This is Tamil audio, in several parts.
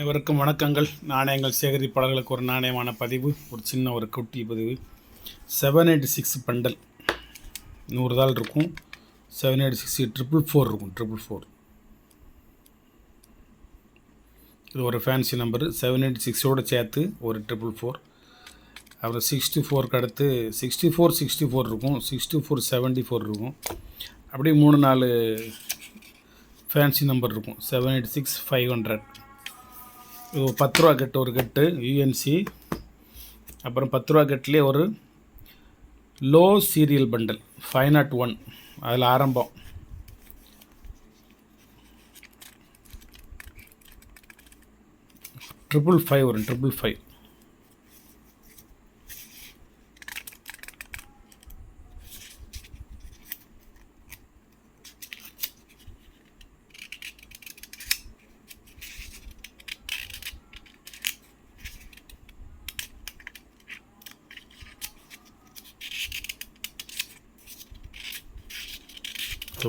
அனைவருக்கும் வணக்கங்கள். நாணயங்கள் சேகரிப்பாளர்களுக்கு ஒரு நாணயமான பதிவு, ஒரு சின்ன ஒரு குட்டி பதிவு. 786 பண்டல் 100 தாள் இருக்கும். 786 444 இருக்கும். 444 இது ஒரு ஃபேன்சி நம்பரு. 786ஓடு சேர்த்து ஒரு 444. அப்புறம் 64க்கு அடுத்து 64 இருக்கும். 64 74 இருக்கும். அப்படியே 3-4 ஃபேன்சி நம்பர் இருக்கும். 786 500. இது 10 ரூபா கட்டு, ஒரு கட்டு யூஎன்சி. அப்புறம் 10 ரூபா கட்டுலேயே ஒரு லோ சீரியல் பண்டல் 501. அதில் ஆரம்பம் 555 வரும். 555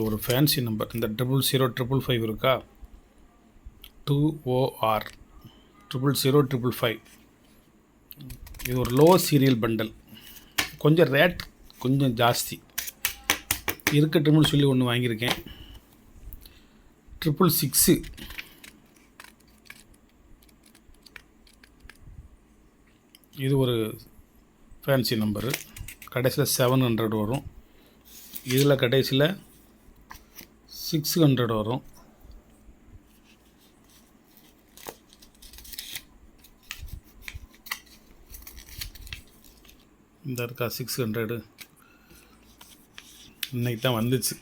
ஒரு ஃபேன்சி நம்பர். இந்த 00555 இருக்கா, 2OR 00055. இது ஒரு லோ சீரியல் பண்டல். கொஞ்சம் ரேட் கொஞ்சம் ஜாஸ்தி இருக்கட்டும்னு சொல்லி ஒன்று வாங்கியிருக்கேன். 666. இது ஒரு ஃபேன்சி நம்பரு. கடைசியில் 700 வரும். இதில் கடைசியில் 600 வரும். இந்த இருக்கா 600. இன்றைக்கி தான் வந்துச்சு.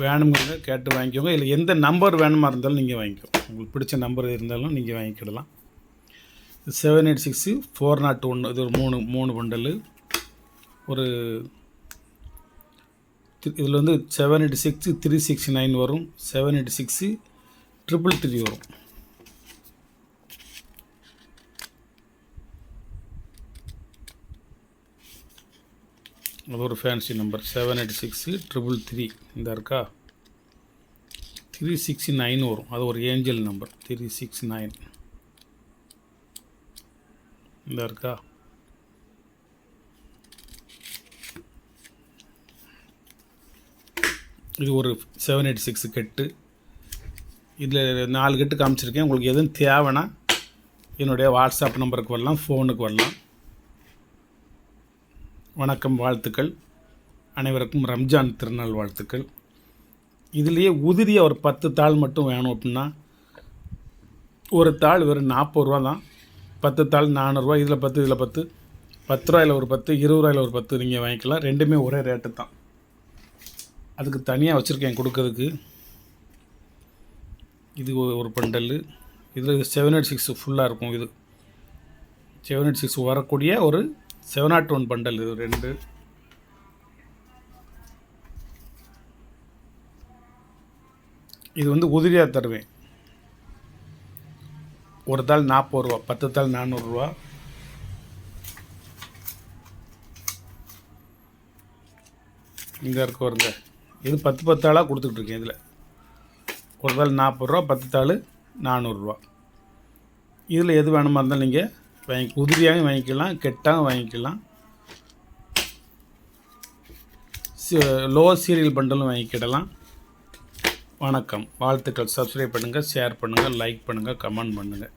வேணுங்கிறத கேட்டு வாங்கிக்கோங்க. இல்லை எந்த நம்பர் வேணுமா இருந்தாலும் நீங்கள் வாங்கிக்கோங்க. உங்களுக்கு பிடிச்ச நம்பர் இருந்தாலும் நீங்கள் வாங்கிக்கிடலாம். 786 401. இது ஒரு 3 பண்டல். ஒரு இதில் வந்து 786 369 வரும். 786 333 வரும். அது ஒரு ஃபேன்சி நம்பர். 786 333. இந்த இருக்கா 369 வரும். அது ஒரு ஏஞ்சல் நம்பர். 369 இந்த இருக்கா. இது ஒரு 786 கட்டு. இதில் 4 கட்டு காமிச்சிருக்கேன். உங்களுக்கு எதுவும் தேவைன்னா என்னுடைய வாட்ஸ்அப் நம்பருக்கு வரலாம், ஃபோனுக்கு வரலாம். வணக்கம், வாழ்த்துக்கள். அனைவருக்கும் ரம்ஜான் திருநாள் வாழ்த்துக்கள். இதுலேயே உதிரியாக ஒரு 10 தாள் மட்டும் வேணும் அப்படின்னா ஒரு தாள் வெறும் 40 ரூபா தான். 10 தாள் 400 ரூபா. இதில் 10, இதில் 10. 10 ரூபாயில் ஒரு 10, 20 ரூபாயில் ஒரு 10 நீங்கள் வாங்கிக்கலாம். ரெண்டுமே ஒரே ரேட்டு தான். அதுக்கு தனியாக வச்சுருக்கேன் கொடுக்கறதுக்கு. இது ஒரு பண்டல். இதில் 786 ஃபுல்லாக இருக்கும். இது 786 வரக்கூடிய ஒரு 701 பண்டல். இது 2. இது வந்து உதிரியாக தருவேன். ஒரு தாள் 40 ரூபா, 10 தாள் 400 ரூபா. இங்கே இருக்க வருங்க. இது 10 தாளாக கொடுத்துட்ருக்கேன். இதில் ஒரு தாள் 40 ரூபா, 10 தாள் 400 ரூபா. இதில் எது வேணுமா இருந்தாலும் நீங்கள் உதிரியாகவும் வாங்கிக்கலாம், கெட்டாகவும் வாங்கிக்கலாம். லோ சீரியல் பண்டலும் வாங்கிக்கிடலாம். வணக்கம், வாழ்த்துக்கள். சப்ஸ்கிரைப் பண்ணுங்கள், ஷேர் பண்ணுங்கள், லைக் பண்ணுங்கள், கமெண்ட் பண்ணுங்கள்.